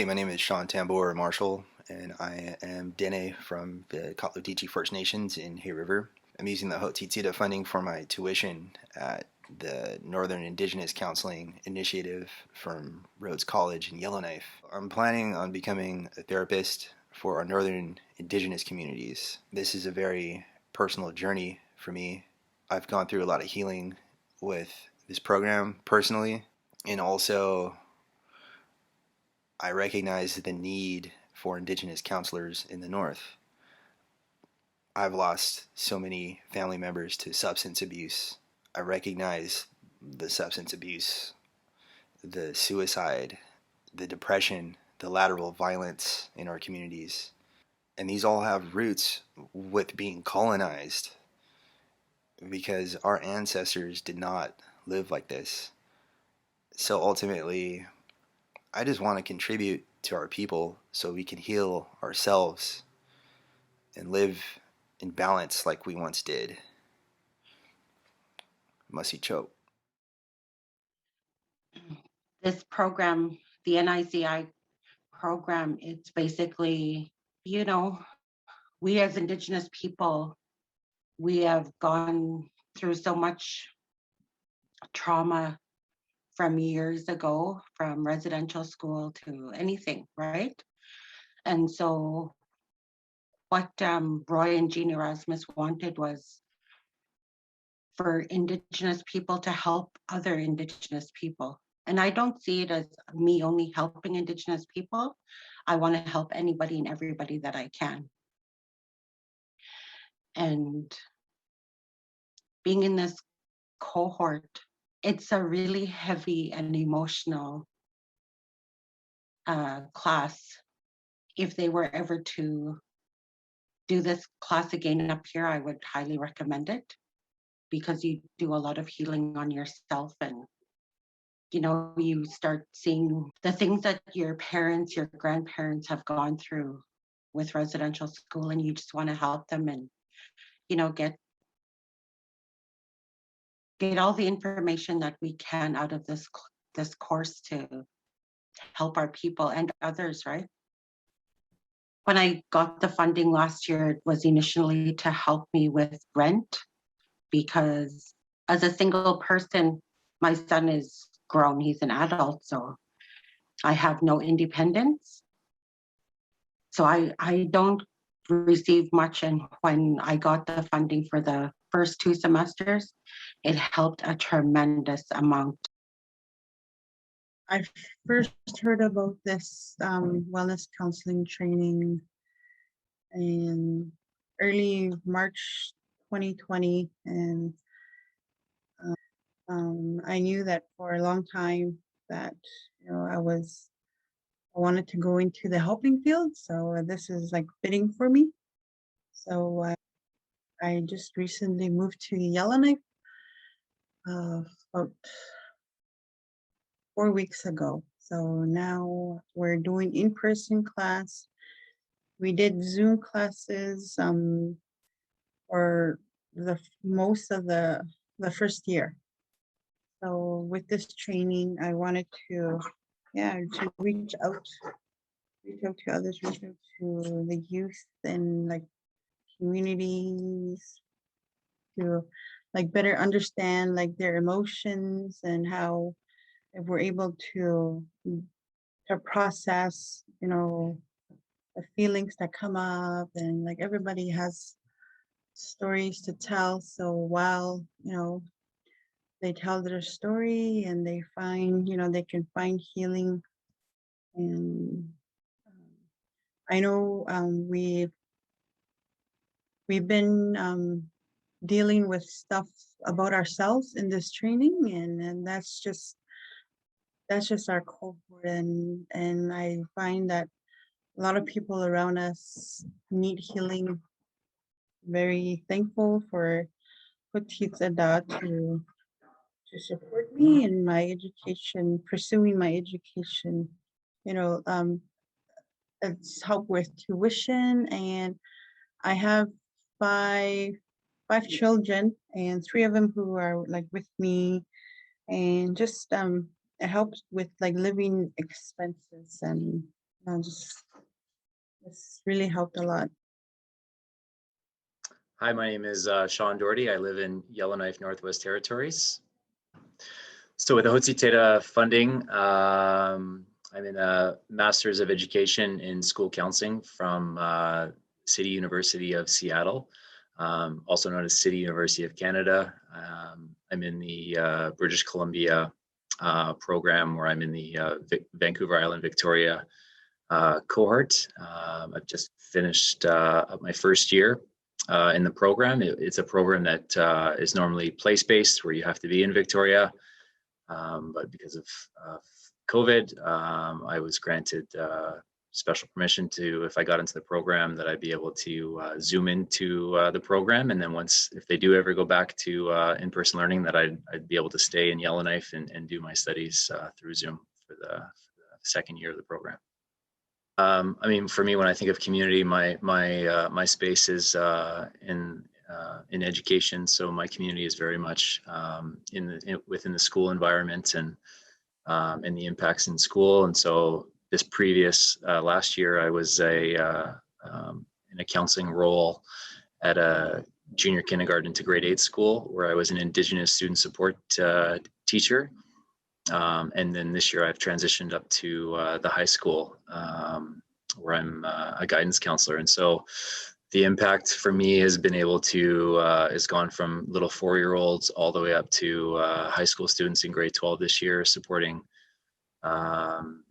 my name is Sean Tambor Marshall, and I am Dene from the Katlutichi First Nations in Hay River. I'm using the Hotıì ts'eeda funding for my tuition at the Northern Indigenous Counseling Initiative from Rhodes College in Yellowknife. I'm planning on becoming a therapist for our Northern Indigenous communities. This is a very personal journey for me. I've gone through a lot of healing with this program personally, and also I recognize the need for Indigenous counselors in the North. I've lost so many family members to substance abuse. I recognize the substance abuse, the suicide, the depression, the lateral violence in our communities. And these all have roots with being colonized because our ancestors did not live like this. So ultimately, I just want to contribute to our people so we can heal ourselves and live in balance like we once did. Musty choke. This program, the NICI program, it's basically, we as Indigenous people, we have gone through so much trauma from years ago, from residential school to anything, right? And so what Roy and Jean Erasmus wanted was for Indigenous people to help other Indigenous people. And I don't see it as me only helping Indigenous people. I want to help anybody and everybody that I can. And being in this cohort, it's a really heavy and emotional class. If they were ever to do this class again up here, I would highly recommend it because you do a lot of healing on yourself, and you start seeing the things that your parents, your grandparents have gone through with residential school, and you just want to help them and get all the information that we can out of this course to help our people and others, right? When I got the funding last year, it was initially to help me with rent because as a single person, my son is grown, he's an adult, so I have no independence. So I don't receive much. And when I got the funding for the first 2 semesters, it helped a tremendous amount. I first heard about this wellness counseling training in early March 2020, and I knew that for a long time that I wanted to go into the helping field, so this is like fitting for me. So I just recently moved to Yellowknife about 4 weeks ago. So now we're doing in-person class. We did Zoom classes for most of the first year. So with this training, I wanted to reach out to others, reach out to the youth and like communities to like better understand like their emotions and how if we're able to process, the feelings that come up, and like everybody has stories to tell. So while, they tell their story and they find, they can find healing. And I know we've been dealing with stuff about ourselves in this training, and that's just our cohort, and I find that a lot of people around us need healing. Very thankful for Hotıì ts'eeda to support me in my education, pursuing my education. It's help with tuition, and I have five children, and 3 of them who are like with me, and just it helps with like living expenses and It's really helped a lot. Hi, my name is Sean Doherty. I live in Yellowknife, Northwest Territories. So with the Hotıì ts'eeda funding, I'm in a Master's of Education in School Counseling from City University of Seattle, also known as City University of Canada. I'm in the British Columbia program, where I'm in the Vancouver Island, Victoria cohort. I've just finished my first year in the program. It's a program that is normally place-based, where you have to be in Victoria. But because of COVID, I was granted special permission to, if I got into the program, that I'd be able to Zoom into the program. And then if they do ever go back to in-person learning, that I'd be able to stay in Yellowknife and do my studies through Zoom for the second year of the program. I mean, for me, when I think of community, my space is in education. So my community is very much within the school environment and the impacts in school. And so this previous last year, I was in a counseling role at a junior kindergarten to grade 8 school, where I was an Indigenous student support teacher. And then this year I've transitioned up to the high school, where I'm a guidance counselor. And so the impact for me has been able to, has gone from little 4-year-olds all the way up to high school students in grade 12 this year, supporting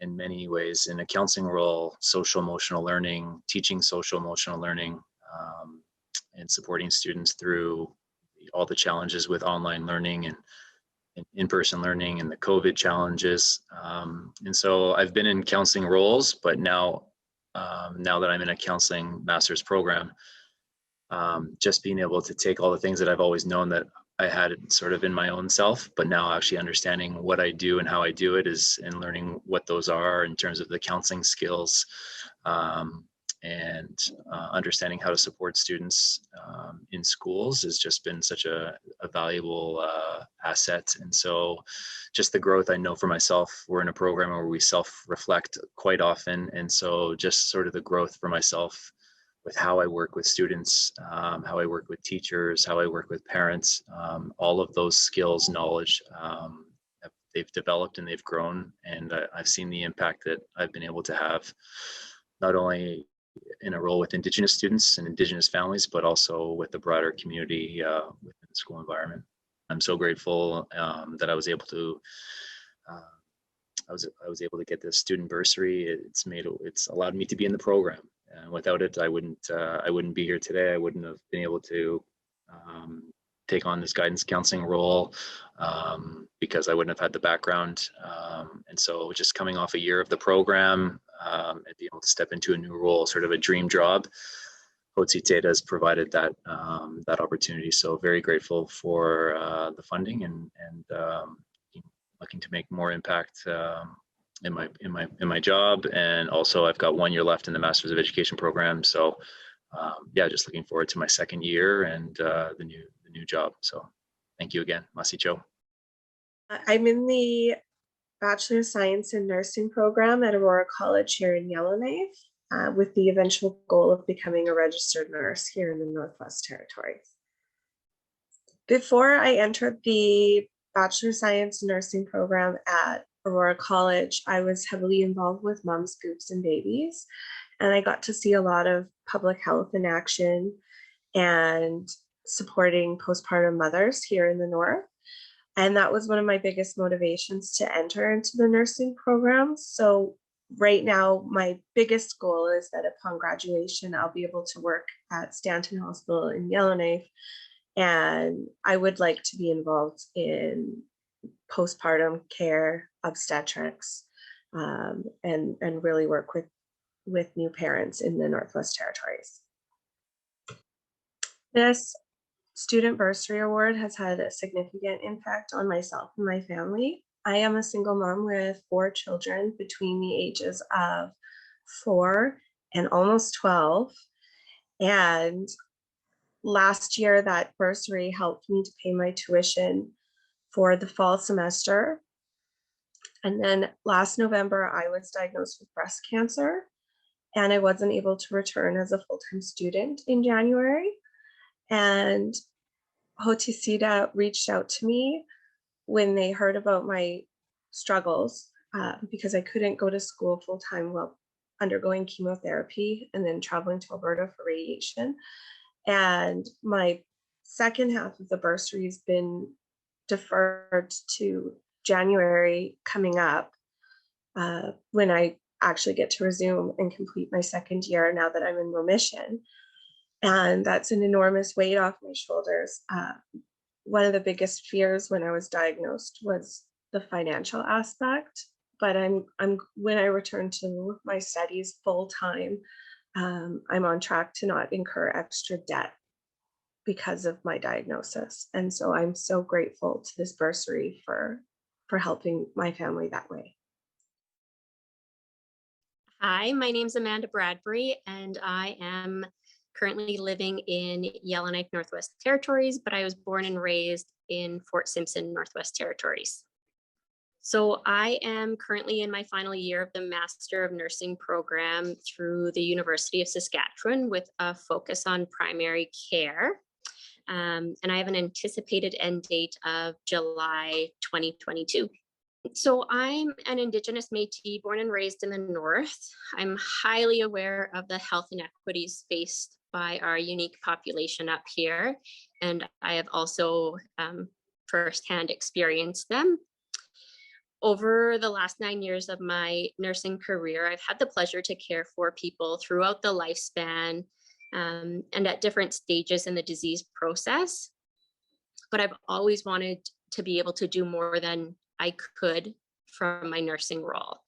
in many ways in a counseling role, social emotional learning, teaching social emotional learning, and supporting students through all the challenges with online learning and in-person learning and the COVID challenges. And so I've been in counseling roles, but now that I'm in a counseling master's program, just being able to take all the things that I've always known that I had sort of in my own self, but now actually understanding what I do and how I do it and learning what those are in terms of the counseling skills, and understanding how to support students in schools has just been such a valuable asset. And so just the growth I know for myself, we're in a program where we self-reflect quite often. And so just sort of the growth for myself with how I work with students, how I work with teachers, how I work with parents, all of those skills, knowledge, they've developed and they've grown. And I've seen the impact that I've been able to have, not only in a role with Indigenous students and Indigenous families, but also with the broader community within the school environment. I'm so grateful that I was able to I was able to get this student bursary. It's allowed me to be in the program. And without it, I wouldn't be here today. I wouldn't have been able to take on this guidance counseling role because I wouldn't have had the background. And so just coming off a year of the program and being able to step into a new role, sort of a dream job, Hotıì ts'eeda has provided that opportunity. So very grateful for the funding and looking to make more impact in my job. And also I've got 1 year left in the Master's of Education program. So yeah, just looking forward to my second year and the new job. So thank you again, Masicho. I'm in the Bachelor of Science in Nursing program at Aurora College here in Yellowknife, with the eventual goal of becoming a registered nurse here in the Northwest Territories. Before I entered the Bachelor of Science in Nursing program at Aurora College, I was heavily involved with moms, groups, and babies, and I got to see a lot of public health in action and supporting postpartum mothers here in the North. And that was one of my biggest motivations to enter into the nursing program. So right now, my biggest goal is that upon graduation, I'll be able to work at Stanton Hospital in Yellowknife. And I would like to be involved in postpartum care, obstetrics, and really work with new parents in the Northwest Territories. This Student Bursary Award has had a significant impact on myself and my family. I am a single mom with 4 children between the ages of 4 and almost 12. And last year, that bursary helped me to pay my tuition for the fall semester. And then last November, I was diagnosed with breast cancer, and I wasn't able to return as a full-time student in January. And Hotıì ts'eeda reached out to me when they heard about my struggles, because I couldn't go to school full-time while undergoing chemotherapy and then traveling to Alberta for radiation. And my second half of the bursary has been deferred to January coming up, when I actually get to resume and complete my second year now that I'm in remission. And that's an enormous weight off my shoulders. One of the biggest fears when I was diagnosed was the financial aspect. But when I return to my studies full time, I'm on track to not incur extra debt because of my diagnosis. And so I'm so grateful to this bursary for helping my family that way. Hi, my name's Amanda Bradbury, and I am currently living in Yellowknife, Northwest Territories, but I was born and raised in Fort Simpson, Northwest Territories. So I am currently in my final year of the Master of Nursing program through the University of Saskatchewan with a focus on primary care. And I have an anticipated end date of July 2022. So I'm an Indigenous Métis born and raised in the North. I'm highly aware of the health inequities faced by our unique population up here, and I have also firsthand experienced them. Over the last 9 years of my nursing career, I've had the pleasure to care for people throughout the lifespan and at different stages in the disease process. But I've always wanted to be able to do more than I could from my nursing role.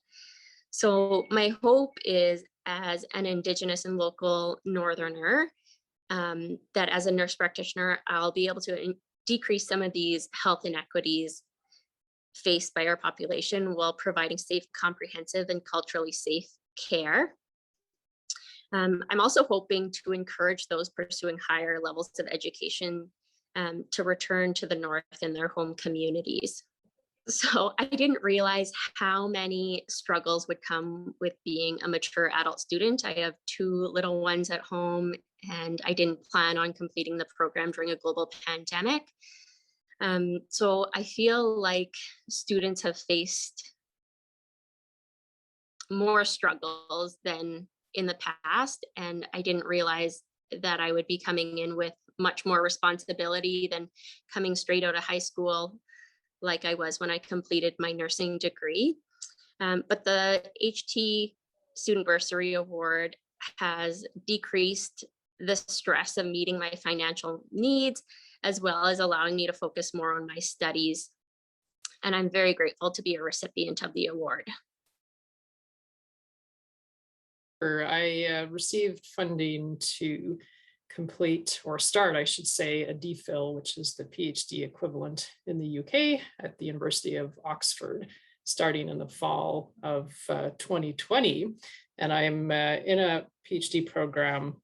So my hope is, as an Indigenous and local Northerner, that as a nurse practitioner, I'll be able to decrease some of these health inequities faced by our population while providing safe, comprehensive, and culturally safe care. I'm also hoping to encourage those pursuing higher levels of education to return to the North in their home communities. So I didn't realize how many struggles would come with being a mature adult student. I have 2 little ones at home, and I didn't plan on completing the program during a global pandemic. So I feel like students have faced more struggles than in the past, and I didn't realize that I would be coming in with much more responsibility than coming straight out of high school like I was when I completed my nursing degree. But the HT Student Bursary Award has decreased the stress of meeting my financial needs, as well as allowing me to focus more on my studies. And I'm very grateful to be a recipient of the award. I received funding to complete, or start, I should say, a DPhil, which is the PhD equivalent in the UK at the University of Oxford, starting in the fall of 2020. And I'm in a PhD program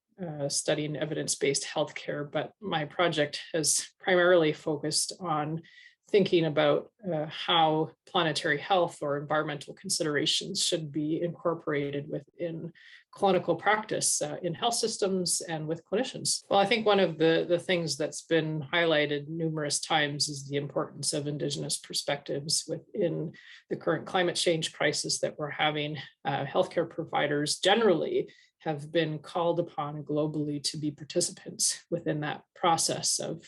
studying evidence-based healthcare, but my project has primarily focused on thinking about how planetary health or environmental considerations should be incorporated within clinical practice in health systems and with clinicians. Well, I think one of the things that's been highlighted numerous times is the importance of Indigenous perspectives within the current climate change crisis that we're having. Healthcare providers generally have been called upon globally to be participants within that process of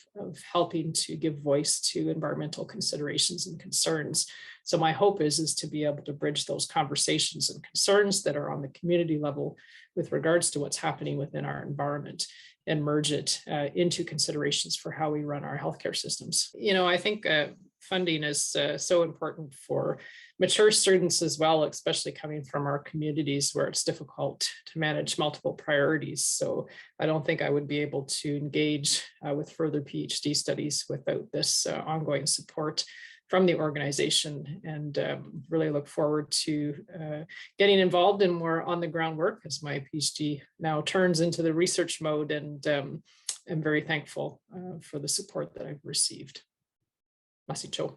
helping to give voice to environmental considerations and concerns. So my hope is to be able to bridge those conversations and concerns that are on the community level with regards to what's happening within our environment and merge it into considerations for how we run our healthcare systems. You know, I think funding is so important for mature students as well, especially coming from our communities where it's difficult to manage multiple priorities. So I don't think I would be able to engage with further PhD studies without this ongoing support from the organization, and really look forward to getting involved in more on the ground work as my PhD now turns into the research mode, and I'm very thankful for the support that I've received. Masicho.